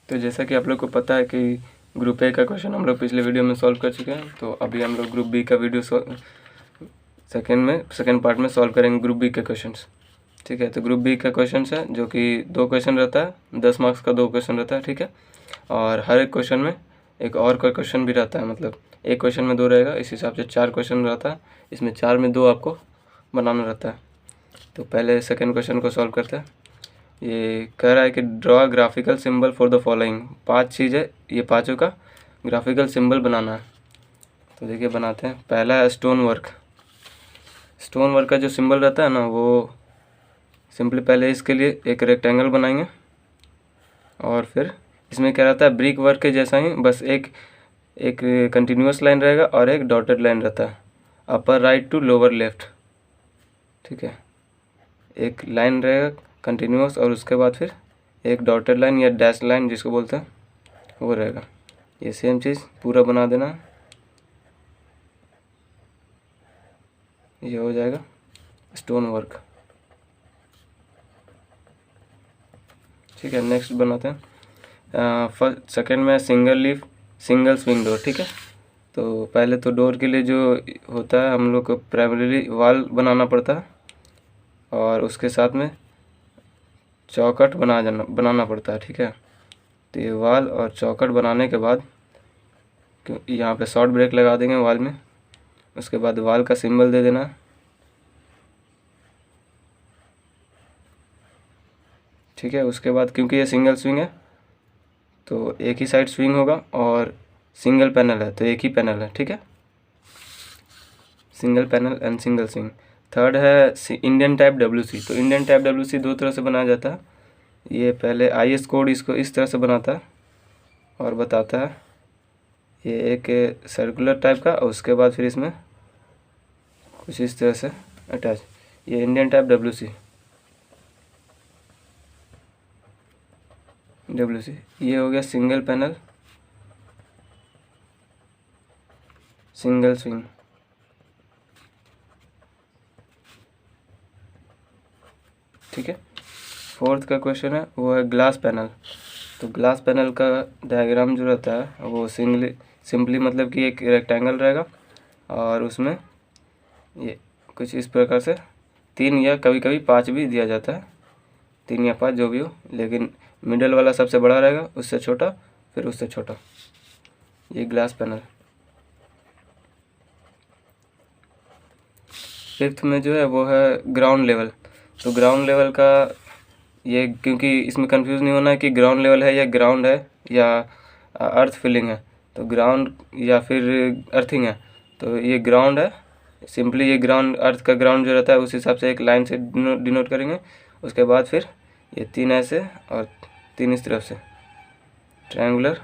तो जैसा कि आप लोग को पता है कि ग्रुप ए का क्वेश्चन हम लोग पिछले वीडियो में सॉल्व कर चुके हैं, तो अभी हम लोग ग्रुप बी का वीडियो सेकेंड पार्ट में सॉल्व करेंगे ग्रुप बी के क्वेश्चंस। ठीक है, तो ग्रुप बी का क्वेश्चन है जो कि 2 क्वेश्चन रहता है, 10 मार्क्स का 2 क्वेश्चन रहता है। ठीक है, और हर एक क्वेश्चन में एक और कोई क्वेश्चन भी रहता है, मतलब एक क्वेश्चन में 2 रहेगा, इस हिसाब से 4 क्वेश्चन रहता है। इसमें 4 में 2 आपको बनाना रहता है। तो पहले सेकेंड क्वेश्चन को सॉल्व करते हैं। ये कह रहा है कि draw graphical symbol for the following. 5 चीज़ है, ये पाँचों का ग्राफिकल सिंबल बनाना है। तो देखिए बनाते हैं। पहला है स्टोन वर्क। स्टोन वर्क का जो सिंबल रहता है ना, वो सिंपली पहले इसके लिए एक रेक्टेंगल बनाएंगे, और फिर इसमें क्या रहता है, ब्रिक वर्क के जैसा ही, बस एक कंटिन्यूस लाइन रहेगा और एक डॉटेड लाइन रहता है, upper right to lower left. ठीक है, एक लाइन रहेगा कंटिन्यूस और उसके बाद फिर एक डॉटेड लाइन या डैश लाइन जिसको बोलते हैं वो रहेगा। ये सेम चीज़ पूरा बना देना है, ये हो जाएगा स्टोन वर्क। ठीक है, नेक्स्ट बनाते हैं। फर्स्ट सेकंड में single leaf single swing door. ठीक है, तो पहले तो डोर के लिए जो होता है हम लोग को प्राइमरीली वॉल बनाना पड़ता है, और उसके साथ में चौखट बनाना पड़ता है। ठीक है, तो ये वॉल और चौखट बनाने के बाद यहाँ पे शॉर्ट ब्रेक लगा देंगे वॉल में, उसके बाद वॉल का सिंबल दे देना। ठीक है, उसके बाद क्योंकि ये सिंगल स्विंग है तो एक ही साइड स्विंग होगा, और सिंगल पैनल है तो एक ही पैनल है। ठीक है, single panel and single swing. Third है इंडियन टाइप डब्ल्यूसी। तो इंडियन टाइप डब्ल्यूसी 2 तरह से बनाया जाता है। ये पहले आईएस कोड इसको इस तरह से बनाता है और बताता है, ये एक सर्कुलर टाइप का, और उसके बाद फिर इसमें कुछ इस तरह से अटैच। ये इंडियन टाइप डब्ल्यूसी ये हो गया सिंगल पैनल सिंगल स्विंग। ठीक है, फोर्थ का क्वेश्चन है वो है ग्लास पैनल। तो ग्लास पैनल का डायग्राम जो रहता है वो सिंपली मतलब कि एक रेक्टेंगल रहेगा, और उसमें ये कुछ इस प्रकार से 3 या कभी कभी 5 भी दिया जाता है, 3 या 5 जो भी हो, लेकिन मिडल वाला सबसे बड़ा रहेगा, उससे छोटा, फिर उससे छोटा। ये ग्लास पैनल। फिफ्थ में जो है वो है ग्राउंड लेवल। तो ग्राउंड लेवल का ये, क्योंकि इसमें कंफ्यूज नहीं होना है कि ग्राउंड लेवल है या ग्राउंड है या अर्थ फिलिंग है, तो ग्राउंड या फिर अर्थिंग है, तो ये ग्राउंड है। सिंपली ये ग्राउंड, अर्थ का ग्राउंड जो रहता है उस हिसाब से एक लाइन से डिनोट करेंगे। उसके बाद फिर ये 3 ऐसे और 3 इस तरफ से ट्रायंगुलर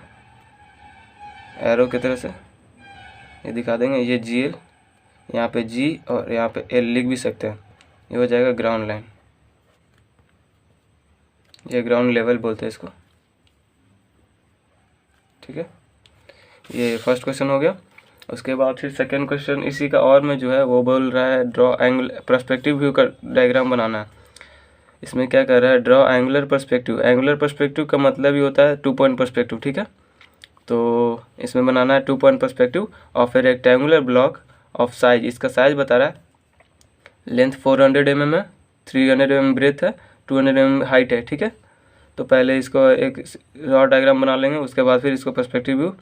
एरो की तरह से ये दिखा देंगे। ये GL, यहाँ पे G और यहाँ पे L लिख भी सकते हैं। ये हो जाएगा ग्राउंड लाइन, ये ग्राउंड लेवल बोलते हैं इसको। ठीक है, ये फर्स्ट क्वेश्चन हो गया। उसके बाद फिर सेकंड क्वेश्चन इसी का और में जो है वो बोल रहा है ड्रॉ एंगल पर्सपेक्टिव व्यू का डायग्राम बनाना है। इसमें क्या कर रहा है, draw angular perspective. Angular perspective का मतलब ही होता है 2 पॉइंट पर्सपेक्टिव। ठीक है, तो इसमें बनाना है 2 point perspective of A rectangular block of size. इसका साइज बता रहा है, लेंथ 400 mm है, 300 mm ब्रेथ है, 200 mm हाइट है। ठीक है, तो पहले इसको एक रॉ डायग्राम बना लेंगे, उसके बाद फिर इसको पर्सपेक्टिव व्यू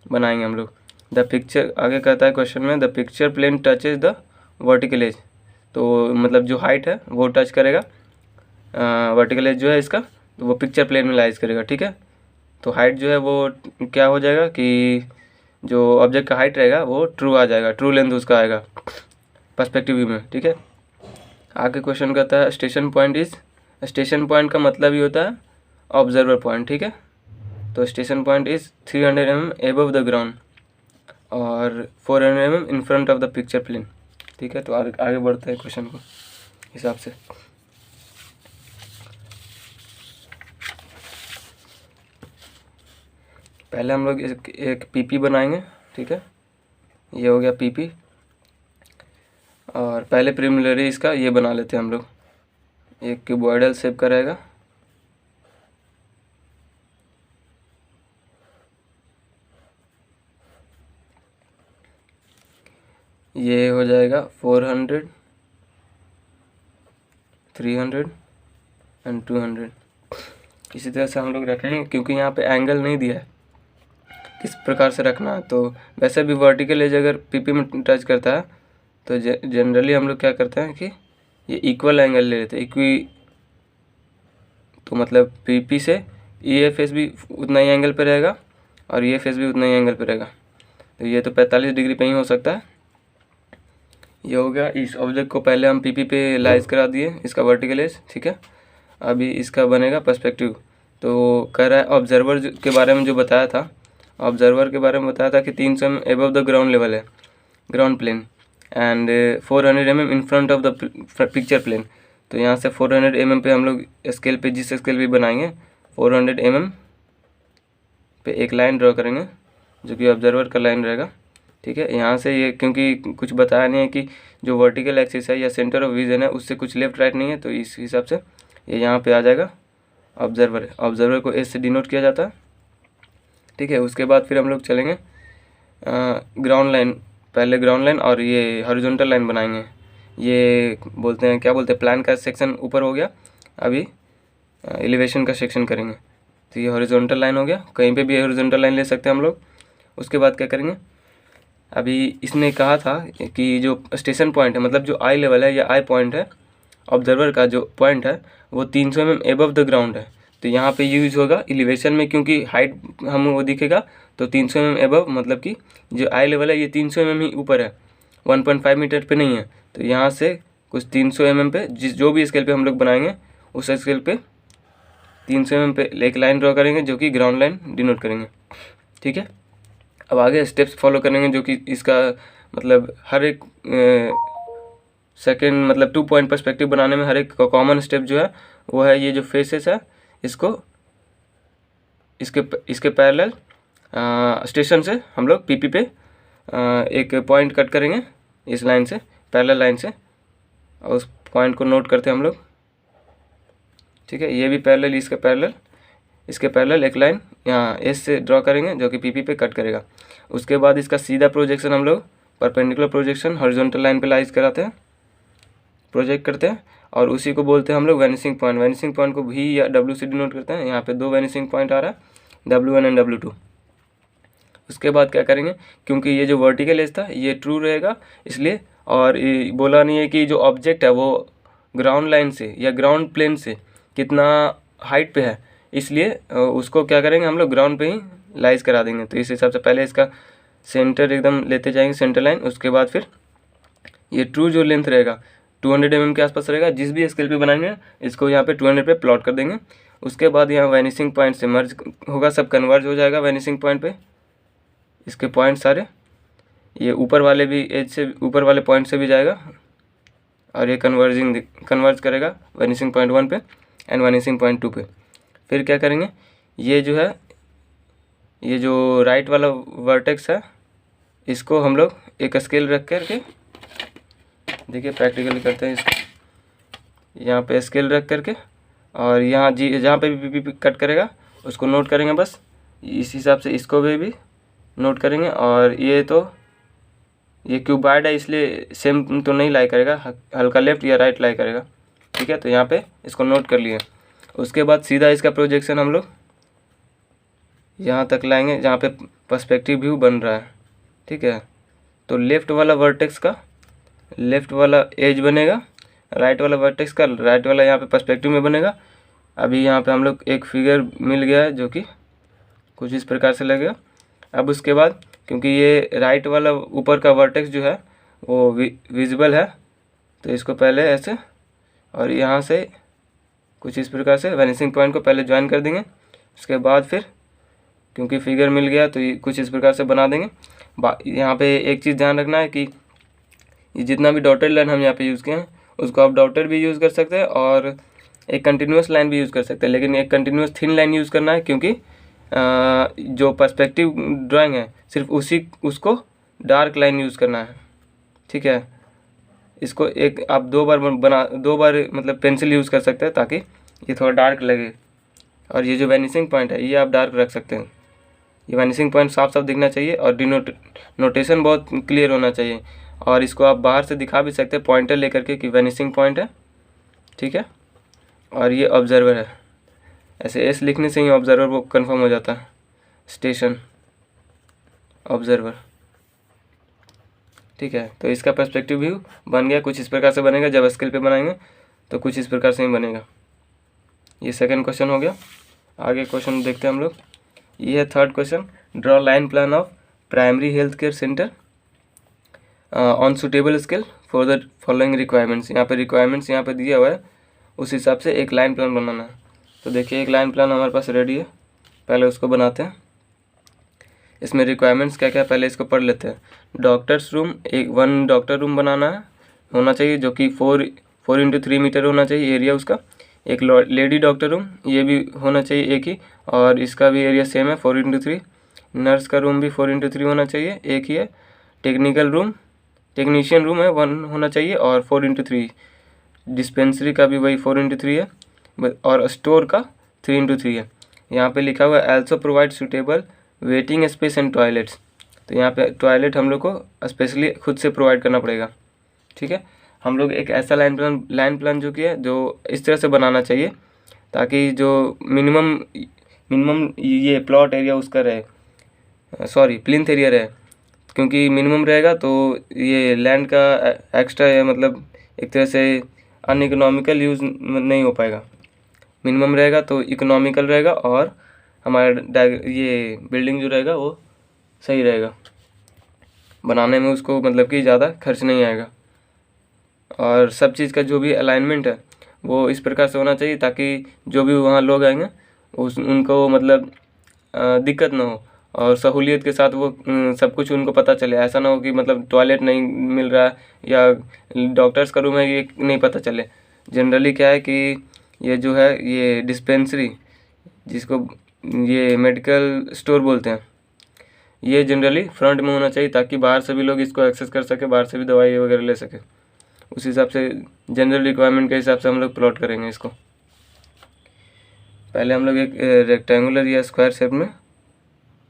बनाएंगे हम लोग। द पिक्चर आगे कहता है क्वेश्चन में, the picture plane touches the vertical edge. तो मतलब जो हाइट है वो टच करेगा वर्टिकल एज जो है इसका, तो वो पिक्चर प्लेन में लाइज करेगा। ठीक है, तो हाइट जो है वो क्या हो जाएगा कि जो ऑब्जेक्ट का हाइट रहेगा वो ट्रू आ जाएगा, ट्रू लेंथ उसका आएगा पर्सपेक्टिव व्यू में। ठीक है, आगे क्वेश्चन कहता है station point is. Station point का मतलब ही होता है ऑब्जर्वर पॉइंट। ठीक है, तो station point is 300 mm above the ground और 400 mm in front of the picture plane. ठीक है, तो आगे बढ़ते हैं क्वेश्चन को हिसाब से। पहले हम लोग एक PP बनाएंगे। ठीक है, ये हो गया PP, और पहले प्रिलिमिनरी इसका ये बना लेते हैं हम लोग। एक क्यूबॉइडल शेप का रहेगा, ये हो जाएगा 400, 300 एंड 200। इसी तरह से हम लोग रखेंगे, क्योंकि यहाँ पे एंगल नहीं दिया है किस प्रकार से रखना है। तो वैसे भी वर्टिकल एज अगर पीपी में टच करता है तो जनरली हम लोग क्या करते हैं कि ये इक्वल एंगल ले लेते हैं, तो मतलब पीपी से ये फेस भी उतना ही एंगल पे रहेगा और ये फेस भी उतना ही एंगल पे रहेगा। तो ये तो 45 डिग्री पे ही हो सकता है। ये हो गया। इस ऑब्जेक्ट को पहले हम पीपी पे लाइज करा दिए, इसका वर्टिकल एज, ठीक है। अभी इसका बनेगा पर्सपेक्टिव। तो कह रहा है ऑब्जर्वर के बारे में जो बताया था, ऑब्जर्वर के बारे में बताया था कि 300 mm above the ground level है, ground plane, and 400 mm in front of the picture plane. तो यहाँ से 400 mm पे हम लोग स्केल पे, जिस स्केल पे बनाएंगे 400 mm पे एक लाइन ड्रॉ करेंगे जो कि ऑब्जर्वर का लाइन रहेगा, ठीक है। यहाँ से ये क्योंकि कुछ बताया नहीं है कि जो वर्टिकल एक्सिस है या सेंटर ऑफ विजन है उससे कुछ लेफ्ट राइट नहीं है, तो इस हिसाब से ये यहाँ पे आ जाएगा ऑब्जर्वर। ऑब्जर्वर को एस से डिनोट किया जाता है, ठीक है। उसके बाद फिर हम लोग चलेंगे ग्राउंड लाइन, पहले ग्राउंड लाइन और ये हॉरिजॉन्टल लाइन बनाएंगे। ये बोलते हैं, क्या बोलते हैं, प्लान का सेक्शन ऊपर हो गया, अभी एलिवेशन का सेक्शन करेंगे। तो ये हॉरिजॉन्टल लाइन हो गया, कहीं पे भी हॉरिजॉन्टल लाइन ले सकते हैं हम लोग। उसके बाद क्या करेंगे, अभी इसने कहा था कि जो स्टेशन पॉइंट है, मतलब जो आई लेवल है या आई पॉइंट है, ऑब्जर्वर का जो पॉइंट है वो 300 mm एबव द ग्राउंड है। तो यहाँ पे यूज़ होगा एलिवेशन में, क्योंकि हाइट हम वो दिखेगा तो 300 mm एबव, मतलब कि जो आई लेवल है ये 300 mm ही ऊपर है, 1.5 मीटर पे नहीं है। तो यहाँ से कुछ 300 mm पे, जो भी स्केल पे हम लोग बनाएंगे उस स्केल पे 300 mm पे एक लाइन ड्रॉ करेंगे जो कि ग्राउंड लाइन डिनोट करेंगे, ठीक है। अब आगे स्टेप्स फॉलो करेंगे, जो कि इसका मतलब हर एक सेकेंड, मतलब 2 पॉइंट पर्सपेक्टिव बनाने में हर एक कॉमन स्टेप जो है वो है ये जो फेसेस है, इसको इसके पैरेलल स्टेशन से हम लोग पीपी पे एक पॉइंट कट करेंगे इस लाइन से, पैरेलल लाइन से, और उस पॉइंट को नोट करते हैं हम लोग, ठीक है। ये भी पैरेलल, इसके पैरेलल एक लाइन यहाँ एस से ड्रॉ करेंगे जो कि पीपी पे कट करेगा। उसके बाद इसका सीधा प्रोजेक्शन हम लोग परपेंडिकुलर प्रोजेक्शन हॉरिजॉन्टल लाइन पे लाइज कराते हैं, प्रोजेक्ट करते हैं, और उसी को बोलते हैं हम लोग वैनिशिंग पॉइंट। वैनिशिंग पॉइंट को भी या डब्ल्यू से डिनोट करते हैं। यहाँ पे 2 वैनिशिंग पॉइंट आ रहा है, W1 एंड W2। उसके बाद क्या करेंगे, क्योंकि ये जो वर्टिकल एज था ये ट्रू रहेगा इसलिए, और ये बोला नहीं है कि जो ऑब्जेक्ट है वो ग्राउंड लाइन से या ग्राउंड प्लेन से कितना हाइट पे है, इसलिए उसको क्या करेंगे हम लोग ग्राउंड पे ही लाइज करा देंगे। तो इस हिसाब से पहले इसका सेंटर एकदम लेते जाएंगे, सेंटर लाइन। उसके बाद फिर ये ट्रू जो लेंथ रहेगा 200 mm के आसपास रहेगा, जिस भी स्केल पे बनाएंगे इसको यहाँ पे 200 पे प्लॉट कर देंगे। उसके बाद यहाँ वैनिशिंग पॉइंट से मर्ज होगा, सब कन्वर्ज हो जाएगा वैनिशिंग पॉइंट पे, इसके पॉइंट सारे, ये ऊपर वाले भी एज से, ऊपर वाले पॉइंट से भी जाएगा, और ये कन्वर्ज करेगा वैनिशिंग पॉइंट 1 पे एंड वैनिशिंग पॉइंट 2 पे। फिर क्या करेंगे, ये जो है, ये जो राइट वाला वर्टेक्स है इसको हम लोग एक स्केल रख करके, देखिए प्रैक्टिकली करते हैं इसको, यहाँ पे स्केल रख करके, और यहाँ जहाँ पे भी कट करेगा उसको नोट करेंगे, बस इस हिसाब से इसको भी नोट करेंगे। और ये क्यूबॉइड है इसलिए सेम तो नहीं लाई करेगा, हल्का लेफ्ट या राइट लाई करेगा, ठीक है। तो यहाँ पे इसको नोट कर लिए। उसके बाद सीधा इसका प्रोजेक्शन हम लोग यहाँ तक लाएंगे जहाँ पे पर्सपेक्टिव व्यू बन रहा है, ठीक है। तो लेफ़्ट वाला वर्टेक्स का लेफ़्ट वाला एज बनेगा, राइट वाला वर्टेक्स का राइट वाला यहाँ पे पर्सपेक्टिव में बनेगा। अभी यहाँ पे हम लोग एक फिगर मिल गया है जो कि कुछ इस प्रकार से लगेगा। अब उसके बाद क्योंकि ये राइट वाला ऊपर का वर्टेक्स जो है वो विजिबल है, तो इसको पहले ऐसे और यहाँ से कुछ इस प्रकार से वैनिशिंग पॉइंट को पहले ज्वाइन कर देंगे। उसके बाद फिर क्योंकि फिगर मिल गया तो ये कुछ इस प्रकार से बना देंगे। यहाँ पे एक चीज़ ध्यान रखना है कि ये जितना भी डॉटेड लाइन हम यहाँ पे यूज़ किए हैं उसको आप डॉटेड भी यूज़ कर सकते हैं और एक कंटिन्यूस लाइन भी यूज़ कर सकते हैं, लेकिन एक कंटिन्यूस थिन लाइन यूज़ करना है क्योंकि जो पर्सपेक्टिव ड्राइंग है सिर्फ उसको डार्क लाइन यूज़ करना है, ठीक है। इसको एक आप दो बार मतलब पेंसिल यूज़ कर सकते हैं ताकि ये थोड़ा डार्क लगे। और ये जो वैनिशिंग पॉइंट है ये आप डार्क रख सकते हैं। ये वैनिशिंग पॉइंट साफ साफ दिखना चाहिए और नोटेशन बहुत क्लियर होना चाहिए। और इसको आप बाहर से दिखा भी सकते हैं पॉइंटर लेकर के कि वेनिसिंग पॉइंट है, ठीक है। और ये ऑब्जर्वर है, ऐसे एस लिखने से ही ऑब्जर्वर वो कंफर्म हो जाता है, स्टेशन ऑब्जर्वर, ठीक है। तो इसका पर्सपेक्टिव व्यू बन गया, कुछ इस प्रकार से बनेगा। जब स्केल पे बनाएंगे तो कुछ इस प्रकार से ही बनेगा। ये सेकंड क्वेश्चन हो गया। आगे क्वेश्चन देखते हैं हम लोग। ये है third question, draw line plan of primary health care centre on suitable scale for the following requirements. यहाँ पे रिक्वायरमेंट्स यहाँ पे दिया हुआ है, उस हिसाब से एक लाइन प्लान बनाना है। तो देखिए एक लाइन प्लान हमारे पास रेडी है, पहले उसको बनाते हैं। इसमें रिक्वायरमेंट्स क्या क्या है पहले इसको पढ़ लेते हैं। डॉक्टर्स रूम, एक 1 डॉक्टर रूम बनाना है, होना चाहिए, जो कि 4x3 मीटर होना चाहिए एरिया उसका। एक लेडी डॉक्टर रूम, ये भी होना चाहिए एक ही, और इसका भी एरिया सेम है 4x3। नर्स का रूम भी 4x3 होना चाहिए, एक ही है। टेक्निकल रूम, टेक्नीशियन रूम है 1 होना चाहिए और 4x3। डिस्पेंसरी का भी वही 4x3 है, और स्टोर का 3x3 है। यहाँ पे लिखा हुआ है also provide suitable waiting space and toilets. तो यहाँ पे टॉयलेट हम लोग को स्पेशली खुद से प्रोवाइड करना पड़ेगा, ठीक है। हम लोग एक ऐसा लाइन प्लान जो कि है जो इस तरह से बनाना चाहिए ताकि जो मिनिमम ये प्लॉट एरिया उसका रहे, सॉरी प्लिंथ एरिया रहे, क्योंकि मिनिमम रहेगा तो ये लैंड का एक्स्ट्रा है, मतलब एक तरह से अनइकोनॉमिकल यूज़ नहीं हो पाएगा। मिनिमम रहेगा तो इकोनॉमिकल रहेगा और हमारा ये बिल्डिंग जो रहेगा वो सही रहेगा, बनाने में उसको मतलब कि ज़्यादा खर्च नहीं आएगा। और सब चीज़ का जो भी अलाइनमेंट है वो इस प्रकार से होना चाहिए ताकि जो भी वहाँ लोग आएंगे उनको मतलब दिक्कत ना हो, और सहूलियत के साथ वो सब कुछ उनको पता चले। ऐसा ना हो कि मतलब टॉयलेट नहीं मिल रहा है या डॉक्टर्स का रूम है ये नहीं पता चले। जनरली क्या है कि ये जो है ये डिस्पेंसरी, जिसको ये मेडिकल स्टोर बोलते हैं, ये जनरली फ्रंट में होना चाहिए ताकि बाहर से भी लोग इसको एक्सेस कर सके, बाहर से भी दवाई वगैरह ले सके। उस हिसाब से जनरल रिक्वायरमेंट के हिसाब से हम लोग प्लॉट करेंगे इसको। पहले हम लोग एक रेक्टेंगुलर या स्क्वायर शेप में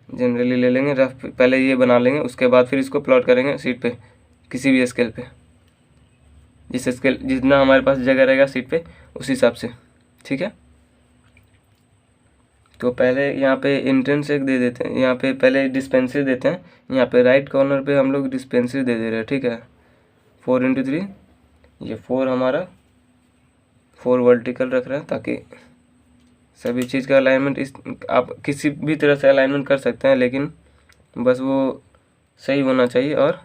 जनरली ले लेंगे, रफ पहले ये बना लेंगे, उसके बाद फिर इसको प्लॉट करेंगे शीट पे, किसी भी स्केल पे, जिस स्केल जितना हमारे पास जगह रहेगा शीट पे उस हिसाब से, ठीक है। तो पहले यहाँ पे एंट्रेंस एक दे देते हैं, यहाँ पे पहले डिस्पेंसरी देते हैं। यहाँ पे राइट कॉर्नर पे हम लोग डिस्पेंसरी दे दे रहे हैं, ठीक है। 4x3, ये 4 हमारा 4 वर्टिकल रख रहे हैं ताकि सभी चीज़ का अलाइनमेंट इस आप किसी भी तरह से अलाइनमेंट कर सकते हैं, लेकिन बस वो सही होना चाहिए और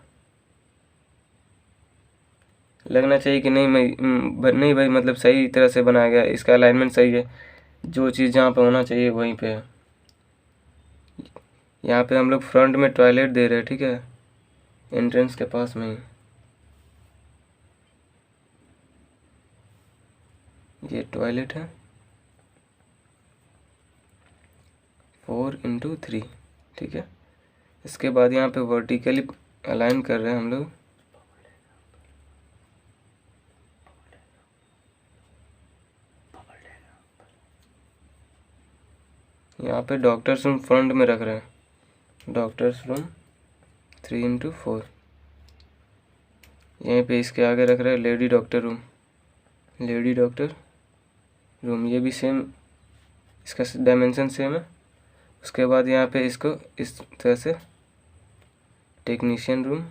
लगना चाहिए कि नहीं भाई मतलब सही तरह से बनाया गया, इसका अलाइनमेंट सही है, जो चीज़ जहाँ पे होना चाहिए वहीं पे है। यहाँ पे हम लोग फ्रंट में टॉयलेट दे रहे हैं, ठीक है, एंट्रेंस के पास में ही। ये टॉयलेट है 4x3, ठीक है। इसके बाद यहाँ पे वर्टिकली अलाइन कर रहे हैं हम लोग, यहाँ पे डॉक्टर्स रूम फ्रंट में रख रहे हैं, डॉक्टर्स रूम 3x4। यहीं पे इसके आगे रख रहे हैं lady doctor room, lady doctor room, ये भी सेम, इसका डायमेंशन सेम है। उसके बाद यहाँ पे इसको इस तरह से टेक्नीशियन रूम,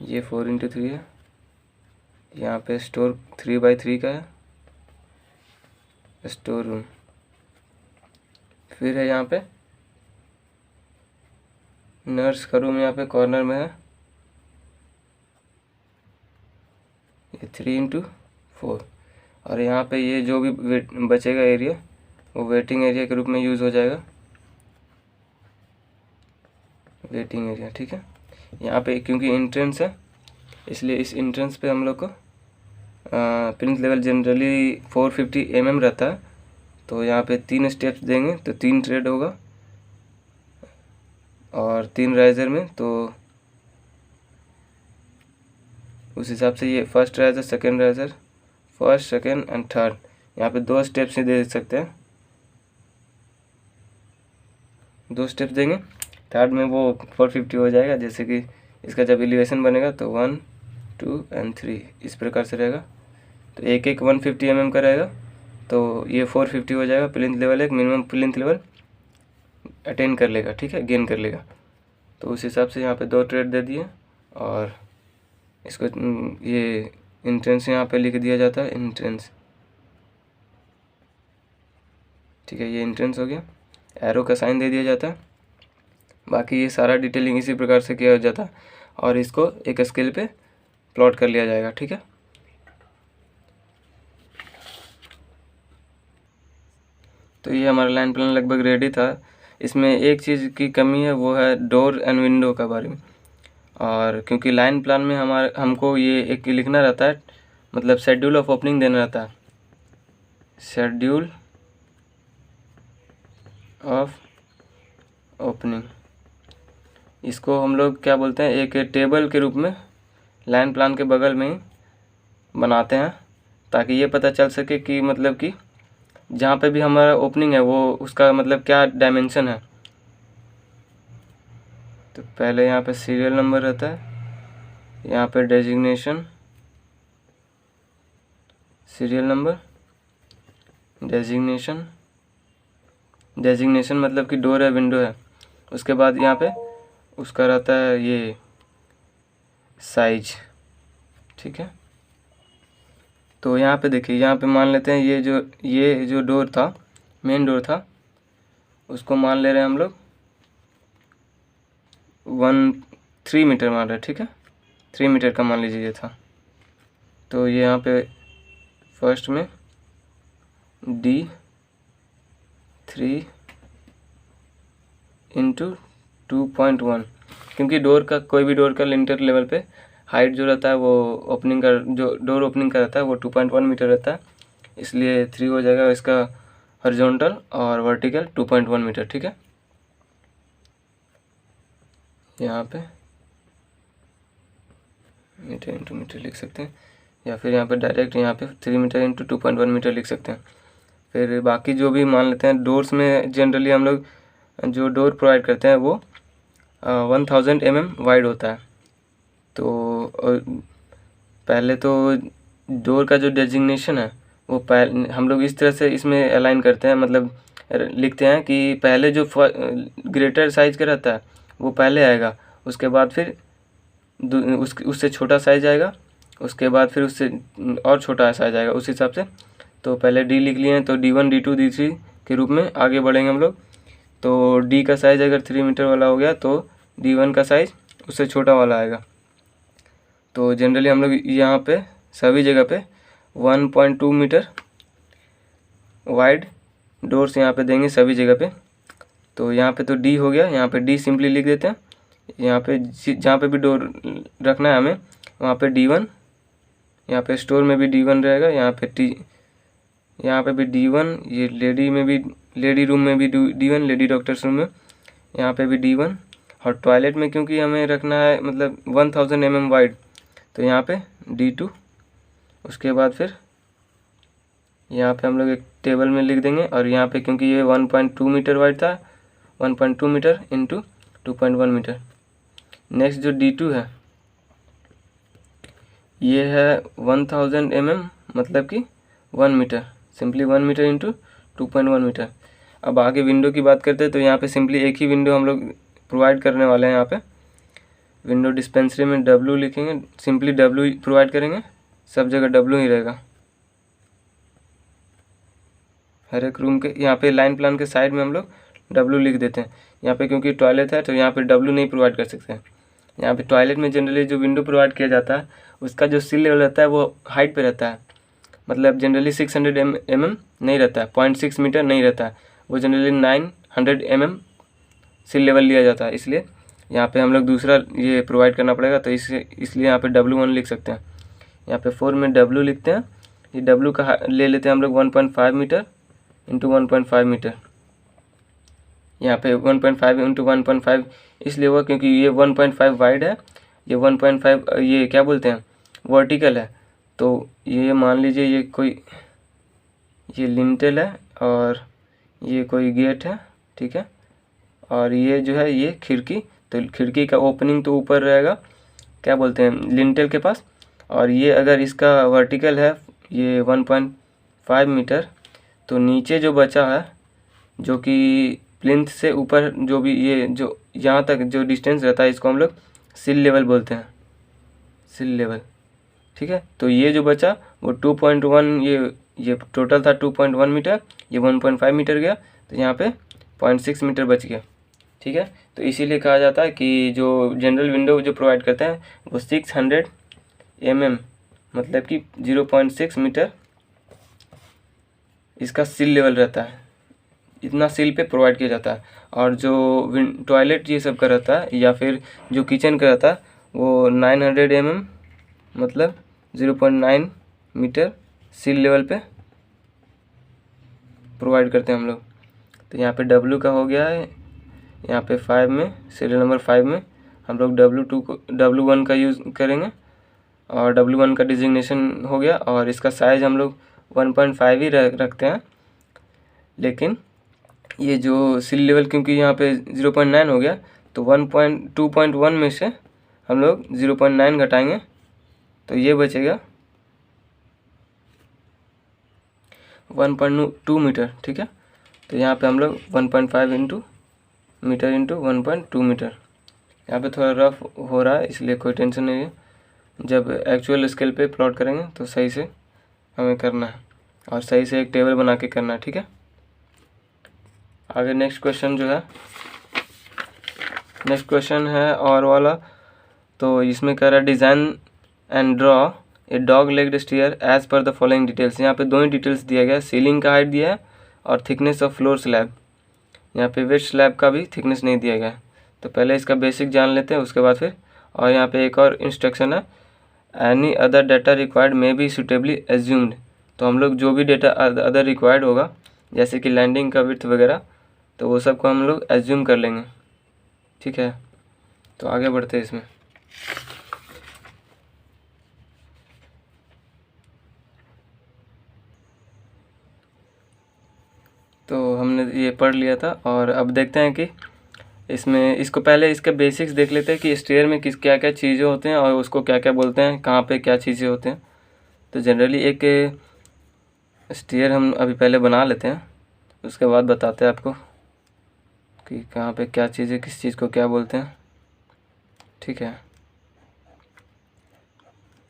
ये 4x3 है। यहाँ पे स्टोर 3x3 का है, स्टोर रूम। फिर है यहाँ पे नर्स का रूम, यहाँ पे कॉर्नर में है, ये 3x4। और यहाँ पे ये जो भी बचेगा एरिया वो वेटिंग एरिया के रूप में यूज़ हो जाएगा, वेटिंग एरिया, ठीक है। यहाँ पे क्योंकि एंट्रेंस है इसलिए इस एंट्रेंस पे हम लोग को प्लिंथ लेवल जनरली 450 mm रहता है, तो यहाँ पे 3 स्टेप्स देंगे तो 3 ट्रेड होगा, और 3 राइजर में तो उस हिसाब से ये first riser, second riser, first second and third, यहाँ पे 2 स्टेप्स ही दे सकते हैं, 2 स्टेप्स देंगे। थर्ड में वो 450 हो जाएगा, जैसे कि इसका जब एलिवेशन बनेगा तो 1 2 और 3 इस प्रकार से रहेगा। तो एक 150 mm का रहेगा, तो ये 450 हो जाएगा। प्लिंथ लेवल एक मिनिमम प्लिंथ लेवल अटेन कर लेगा, ठीक है, गेन कर लेगा। तो उस हिसाब से यहाँ पे 2 ट्रेड दे दिए और इसको ये इंट्रेंस यहाँ पे लिख दिया जाता है, इंट्रेंस, ठीक है, ये इंट्रेंस हो गया। एरो का साइन दे दिया जाता है। बाकी ये सारा डिटेलिंग इसी प्रकार से किया जाता है और इसको एक स्केल पे प्लॉट कर लिया जाएगा, ठीक है। तो ये हमारा लाइन प्लान लगभग रेडी था। इसमें एक चीज़ की कमी है, वो है डोर एंड विंडो का बारे में। और क्योंकि लाइन प्लान में हमको ये एक लिखना रहता है, मतलब शेड्यूल ऑफ ओपनिंग देना रहता है, शेड्यूल ऑफ ओपनिंग। इसको हम लोग क्या बोलते हैं, एक टेबल के रूप में लाइन प्लान के बगल में ही बनाते हैं, ताकि ये पता चल सके कि मतलब कि जहाँ पे भी हमारा ओपनिंग है वो उसका मतलब क्या डायमेंशन है। तो पहले यहाँ पे सीरियल नंबर रहता है, यहाँ पे designation, serial number, designation, designation मतलब कि डोर है विंडो है। उसके बाद यहाँ पे उसका रहता है ये साइज, ठीक है। तो यहाँ पे देखिए, यहाँ पे मान लेते हैं ये जो डोर था, मेन डोर था, उसको मान ले रहे हैं हम लोग 3 मीटर मान रहे हैं, ठीक है, 3 मीटर का मान लीजिए ये था। तो ये यहाँ पे फर्स्ट में D3 × 2.1, क्योंकि डोर का कोई भी डोर का लिंटर लेवल पे हाइट जो रहता है वो ओपनिंग का जो डोर ओपनिंग का रहता है वो 2.1 मीटर रहता है, इसलिए 3 हो जाएगा इसका हॉरिजॉन्टल और वर्टिकल 2.1 मीटर, ठीक है। यहाँ पे मीटर इंटू मीटर लिख सकते हैं, या फिर यहाँ पे डायरेक्ट यहाँ पे 3 मीटर × 2.1 मीटर लिख सकते हैं। फिर बाकी जो भी मान लेते हैं, डोर्स में जनरली हम लोग जो डोर प्रोवाइड करते हैं वो 1000 mm वाइड होता है। तो पहले तो डोर का जो डेजिग्नेशन है वो हम लोग इस तरह से इसमें अलाइन करते हैं, मतलब लिखते हैं कि पहले जो ग्रेटर साइज का रहता है वो पहले आएगा, उसके बाद फिर उससे छोटा साइज आएगा, उसके बाद फिर उससे और छोटा साइज आएगा, उस हिसाब से। तो पहले D लिख लिए हैं, तो D1 D2 D3 के रूप में आगे बढ़ेंगे हम लोग। तो D का साइज़ अगर 3 मीटर वाला हो गया तो D1 का साइज़ उससे छोटा वाला आएगा। तो जनरली हम लोग यहाँ पे सभी जगह पे 1.2 मीटर वाइड डोर्स यहाँ पे देंगे सभी जगह पे। तो यहाँ पे तो D हो गया, यहाँ पे D सिंपली लिख देते हैं। यहाँ पे जहाँ पे भी डोर रखना है हमें वहाँ पे D1, यहाँ पे स्टोर में भी D1 रहेगा, यहाँ पे भी D1, ये लेडी रूम में भी D1, लेडी डॉक्टर्स रूम में यहाँ पे भी D1, और टॉयलेट में क्योंकि हमें रखना है मतलब 1000 mm वाइड, तो यहाँ पे D2। उसके बाद फिर यहाँ पे हम लोग एक टेबल में लिख देंगे, और यहाँ पे क्योंकि ये 1.2 मीटर वाइड था, 1.2 मीटर × 2.1 मीटर। नेक्स्ट जो D2 है ये है 1000 mm मतलब कि 1 मीटर, सिंपली 1 मीटर × 2.1 मीटर। अब आगे विंडो की बात करते हैं, तो यहाँ पे सिंपली एक ही विंडो हम लोग प्रोवाइड करने वाले हैं। यहाँ पे विंडो डिस्पेंसरी में W लिखेंगे, सिंपली W प्रोवाइड करेंगे, सब जगह W ही रहेगा हर एक रूम के। यहाँ पे लाइन प्लान के साइड में हम लोग W लिख देते हैं। यहाँ पे क्योंकि टॉयलेट है तो यहाँ पे W नहीं प्रोवाइड कर सकते हैं। यहाँ पे टॉयलेट में जनरली जो विंडो प्रोवाइड किया जाता है उसका जो सिल लेवल रहता है वो हाइट पे रहता है, मतलब जनरली 600 mm नहीं रहता है, 0.6 मीटर नहीं रहता है, वो जनरली 900 mm सिल लेवल लिया जाता है। इसलिए यहाँ पे हम लोग दूसरा ये प्रोवाइड करना पड़ेगा, तो इसलिए यहाँ पे W1 लिख सकते हैं। यहाँ पे 4 में W लिखते हैं। ये W का ले लेते हैं हम लोग 1.5 मीटर × 1.5 मीटर। यहाँ पे 1.5 × 1.5 इसलिए हुआ क्योंकि ये 1.5 वाइड है, ये 1.5 ये क्या बोलते हैं वर्टिकल है। तो ये मान लीजिए ये लिंटेल है और ये कोई गेट है, ठीक है, और ये जो है ये खिड़की तो खिड़की का ओपनिंग तो ऊपर रहेगा, क्या बोलते हैं, लिंटेल के पास। और ये अगर इसका वर्टिकल है ये 1.5 मीटर, तो नीचे जो बचा है जो कि प्लिंथ से ऊपर जो भी ये जो यहाँ तक जो डिस्टेंस रहता है, इसको हम लोग सिल लेवल बोलते हैं, सिल लेवल। ठीक है, तो ये जो बचा वो 2.1, ये टोटल था 2.1 मीटर, ये 1.5 मीटर गया, तो यहाँ पे 0.6 मीटर बच गया। ठीक है, तो इसीलिए कहा जाता है कि जो जनरल विंडो जो प्रोवाइड करते हैं वो 600 mm, मतलब कि 0.6 मीटर इसका सिल लेवल रहता है, इतना सिल पे प्रोवाइड किया जाता है। और जो टॉयलेट ये सब का रहता है या फिर जो किचन का रहता है वो 900 mm, मतलब 0.9 मीटर सिल लेवल पे प्रोवाइड करते हैं हम लोग। तो यहाँ पे W का हो गया है, यहाँ पे 5 में, सीरियल नंबर 5 में हम लोग W1 का यूज़ करेंगे, और W1 का डिजिग्नेशन हो गया। और इसका साइज़ हम लोग 1.5 ही रखते हैं, लेकिन ये जो सिल लेवल क्योंकि यहाँ पे 0.9 हो गया, तो 2.1 में से हम लोग 0.9 घटाएंगे, तो ये बचेगा 1.2 मीटर। ठीक है, तो यहाँ पे हम लोग 1.5 मीटर इंटू 1.2 मीटर। यहाँ पे थोड़ा रफ हो रहा है, इसलिए कोई टेंशन नहीं है, जब एक्चुअल स्केल पे प्लॉट करेंगे तो सही से हमें करना है और सही से एक टेबल बना के करना है। ठीक है, आगे नेक्स्ट क्वेश्चन जो है, नेक्स्ट क्वेश्चन है और वाला। तो इसमें कह रहा है design and draw a dog legged stair as per the following details. यहाँ पे दो ही डिटेल्स दिया गया है, सीलिंग का हाइट दिया है और थिकनेस ऑफ फ्लोर स्लैब। यहाँ पे वेस्ट स्लैब का भी थिकनेस नहीं दिया गया है, तो पहले इसका बेसिक जान लेते हैं उसके बाद फिर। और यहाँ पे एक और इंस्ट्रक्शन है, any other data required may be suitably assumed. तो हम लोग जो भी डेटा अदर रिक्वायर्ड होगा, जैसे कि लैंडिंग का विड्थ वगैरह, तो वो सब को हम लोग एज्यूम कर लेंगे। ठीक है, तो आगे बढ़ते हैं इसमें। तो हमने ये पढ़ लिया था, और अब देखते हैं कि इसमें इसको पहले इसके बेसिक्स देख लेते हैं कि स्टेयर में किस क्या क्या चीज़ें होते हैं और उसको क्या क्या बोलते हैं, कहाँ पे क्या चीज़ें होते हैं। तो जनरली एक स्टेयर हम अभी पहले बना लेते हैं, उसके बाद बताते हैं आपको कि कहाँ पे क्या चीज़ें, किस चीज़ को क्या बोलते हैं। ठीक है,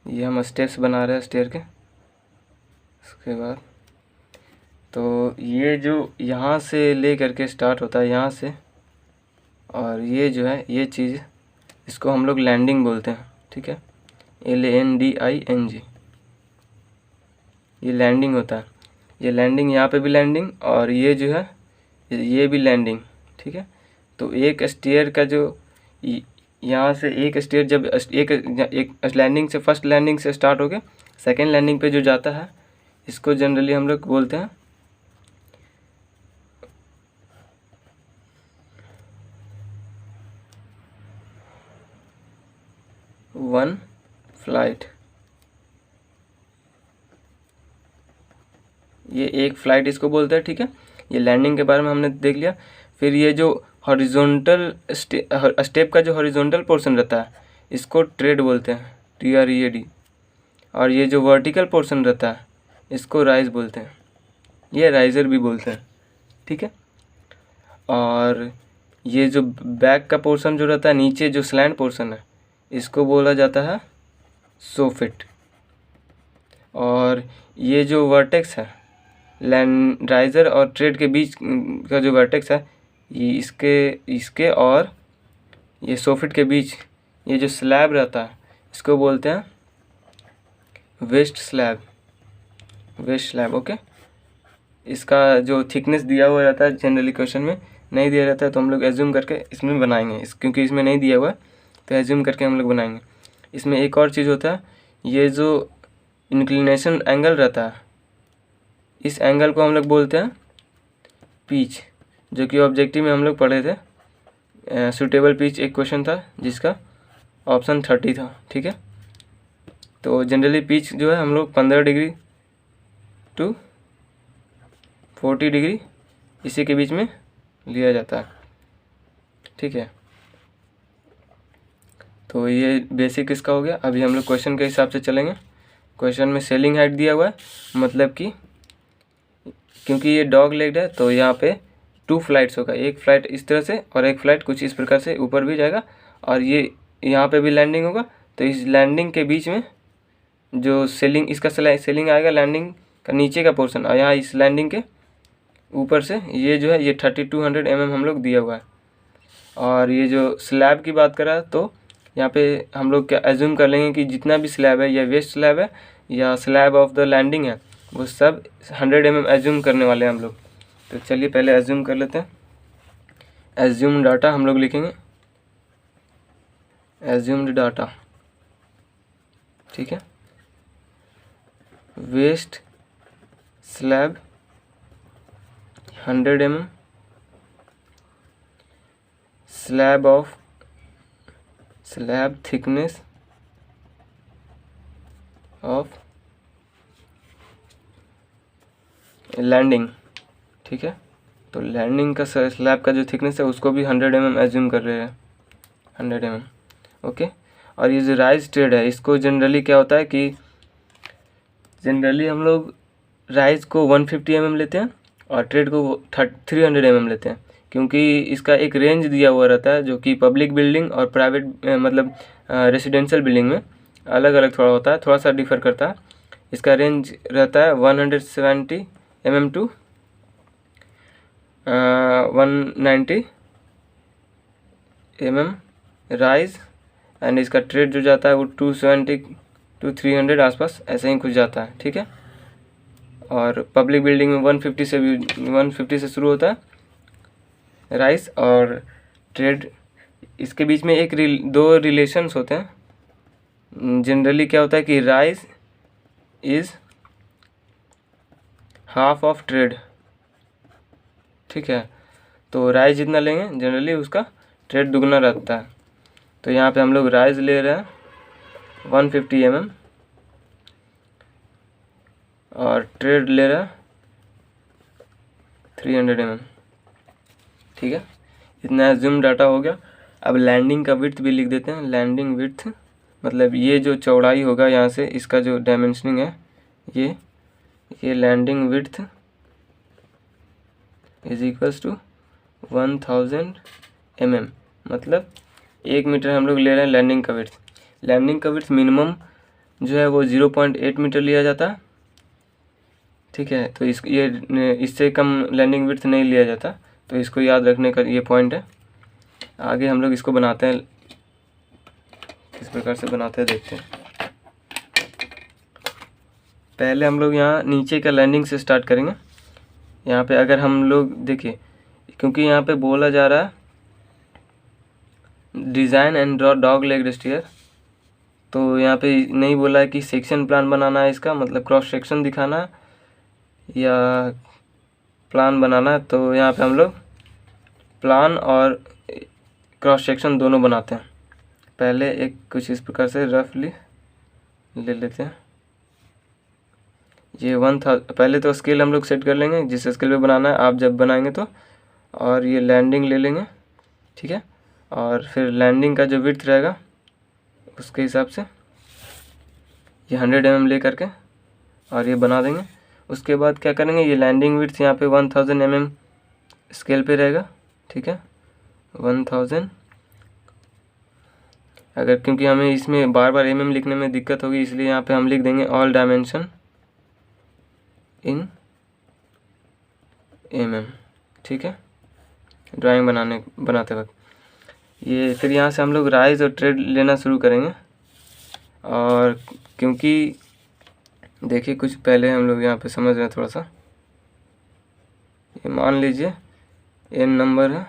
ये हम स्टेप्स बना रहे हैं स्टेयर के। उसके बाद तो ये जो यहाँ से ले करके स्टार्ट होता है, यहाँ से, और ये जो है ये चीज़, इसको हम लोग लैंडिंग बोलते हैं। ठीक है, LANDING, ये लैंडिंग होता है। ये लैंडिंग, यहाँ पे भी लैंडिंग, और ये जो है ये भी लैंडिंग। ठीक है, तो एक स्टेयर का जो यहाँ से एक स्टेयर जब एक लैंडिंग से, फर्स्ट लैंडिंग से स्टार्ट हो के सेकेंड लैंडिंग पे जो जाता है, इसको जनरली हम लोग बोलते हैं वन फ्लाइट। ये एक फ्लाइट इसको बोलते हैं। ठीक है, ये लैंडिंग के बारे में हमने देख लिया। फिर ये जो हॉरिजॉन्टल स्टेप का जो हॉरिजॉन्टल पोर्शन रहता है, इसको ट्रेड बोलते हैं, TREAD। और ये जो वर्टिकल पोर्शन रहता है, इसको राइज बोलते हैं, ये राइजर भी बोलते हैं। ठीक है, और ये जो बैक का पोर्शन जो रहता है, नीचे जो स्लैंट पोर्शन है, इसको बोला जाता है सोफिट। और ये जो वर्टेक्स है लैंड राइजर और ट्रेड के बीच का जो वर्टेक्स है, ये इसके और ये सोफिट के बीच ये जो स्लैब रहता है, इसको बोलते हैं waste slab, waste slab. Okay, इसका जो थिकनेस दिया हुआ रहता है जनरली क्वेश्चन में, नहीं दिया रहता है तो हम लोग एज्यूम करके इसमें बनाएंगे, क्योंकि इसमें नहीं दिया हुआ है तो एज्यूम करके हम लोग बनाएंगे। इसमें एक और चीज़ होता है, ये जो इंक्लिनेशन एंगल रहता है, इस एंगल को हम लोग बोलते हैं पिच, जो कि ऑब्जेक्टिव में हम लोग पढ़े थे। सूटेबल पिच एक क्वेश्चन था जिसका ऑप्शन 30 था। ठीक है, तो जनरली पिच जो है हम लोग 15 डिग्री टू 40 डिग्री इसी के बीच में लिया जाता है। ठीक है, तो ये बेसिक इसका हो गया। अभी हम लोग क्वेश्चन के हिसाब से चलेंगे। क्वेश्चन में सेलिंग हाइट दिया हुआ है, मतलब कि क्योंकि ये डॉग लेग है तो यहाँ पे 2 फ्लाइट्स होगा, एक फ़्लाइट इस तरह से और एक फ़्लाइट कुछ इस प्रकार से ऊपर भी जाएगा, और ये यहाँ पे भी लैंडिंग होगा। तो इस लैंडिंग के बीच में जो सेलिंग, इसका सेलिंग आएगा लैंडिंग का नीचे का पोर्शन, और यहाँ इस लैंडिंग के ऊपर से ये जो है ये 3200 mm हम लोग दिया हुआ है। और ये जो स्लैब की बात करा तो यहाँ पे हम लोग क्या एज्यूम कर लेंगे कि जितना भी स्लैब है या वेस्ट स्लैब है या स्लैब ऑफ द लैंडिंग है वो सब 100 mm एज्यूम करने वाले हैं हम लोग। तो चलिए पहले एज्यूम कर लेते हैं। एज्यूम डाटा हम लोग लिखेंगे, एज्यूम्ड डाटा, ठीक है। Waist slab 100 mm, slab thickness of landing, ठीक है। तो लैंडिंग का स्लैब का जो थिकनेस है उसको भी 100 mm एज्यूम कर रहे हैं, 100 mm, ओके। और ये जो राइज ट्रेड है इसको जनरली क्या होता है कि जनरली हम लोग राइज को 150 mm लेते हैं और ट्रेड को 300 mm लेते हैं, क्योंकि इसका एक रेंज दिया हुआ रहता है जो कि पब्लिक बिल्डिंग और प्राइवेट मतलब रेसिडेंशियल बिल्डिंग में अलग अलग थोड़ा होता है, थोड़ा सा डिफर करता है। इसका रेंज रहता है 170 mm to 190 mm rise, and इसका ट्रेड जो जाता है वो 270 to 300 आसपास ऐसे ही कुछ जाता है, ठीक है। और पब्लिक बिल्डिंग में 150 से शुरू होता है राइज, और ट्रेड इसके बीच में दो रिलेशंस होते हैं। जनरली क्या होता है कि rise is half of trade, ठीक है। तो राइज जितना लेंगे जनरली उसका ट्रेड दुगना रहता है। तो यहाँ पे हम लोग राइज ले रहे हैं 150 mm और ट्रेड ले रहा है 300 mm, ठीक है। इतना एज्यूम डाटा हो गया। अब लैंडिंग का विड्थ भी लिख देते हैं। लैंडिंग विड्थ मतलब ये जो चौड़ाई होगा यहाँ से इसका जो डायमेंशनिंग है ये landing width is equals to 1000 mm, मतलब 1 मीटर हम लोग ले रहे हैं लैंडिंग का विड्थ। लैंडिंग का विड्थ मिनिमम जो है वो 0.8 मीटर लिया जाता है, ठीक है। तो इससे कम लैंडिंग विड्थ नहीं लिया जाता, तो इसको याद रखने का ये पॉइंट है। आगे हम लोग इसको बनाते हैं, किस प्रकार से बनाते हैं देखते हैं। पहले हम लोग यहाँ नीचे का लैंडिंग से स्टार्ट करेंगे। यहाँ पे अगर हम लोग देखिए, क्योंकि यहाँ पे बोला जा रहा है design and draw dog leg stair, तो यहाँ पे नहीं बोला है कि सेक्शन प्लान बनाना है इसका, मतलब क्रॉस सेक्शन दिखाना है या प्लान बनाना है। तो यहाँ पे हम लोग प्लान और क्रॉस सेक्शन दोनों बनाते हैं। पहले एक कुछ इस प्रकार से रफली ले लेते हैं। ये 1000 पहले तो स्केल हम लोग सेट कर लेंगे जिस स्केल पे बनाना है, आप जब बनाएंगे तो। और ये लैंडिंग ले लेंगे, ठीक है। और फिर लैंडिंग का जो विड्थ रहेगा उसके हिसाब से ये 100 mm ले करके और ये बना देंगे। उसके बाद क्या करेंगे, ये लैंडिंग विड्थ यहाँ पे 1000 mm स्केल पे रहेगा, ठीक है। 1000, अगर क्योंकि हमें इसमें बार बार mm लिखने में दिक्कत होगी इसलिए यहाँ पे हम लिख देंगे ऑल डायमेंशन इन mm, ठीक है, ड्राइंग बनाते वक्त। ये फिर यहाँ से हम लोग राइज और ट्रेड लेना शुरू करेंगे। और क्योंकि देखिए कुछ पहले हम लोग यहाँ पे समझ रहे हैं थोड़ा सा, ये मान लीजिए n नंबर है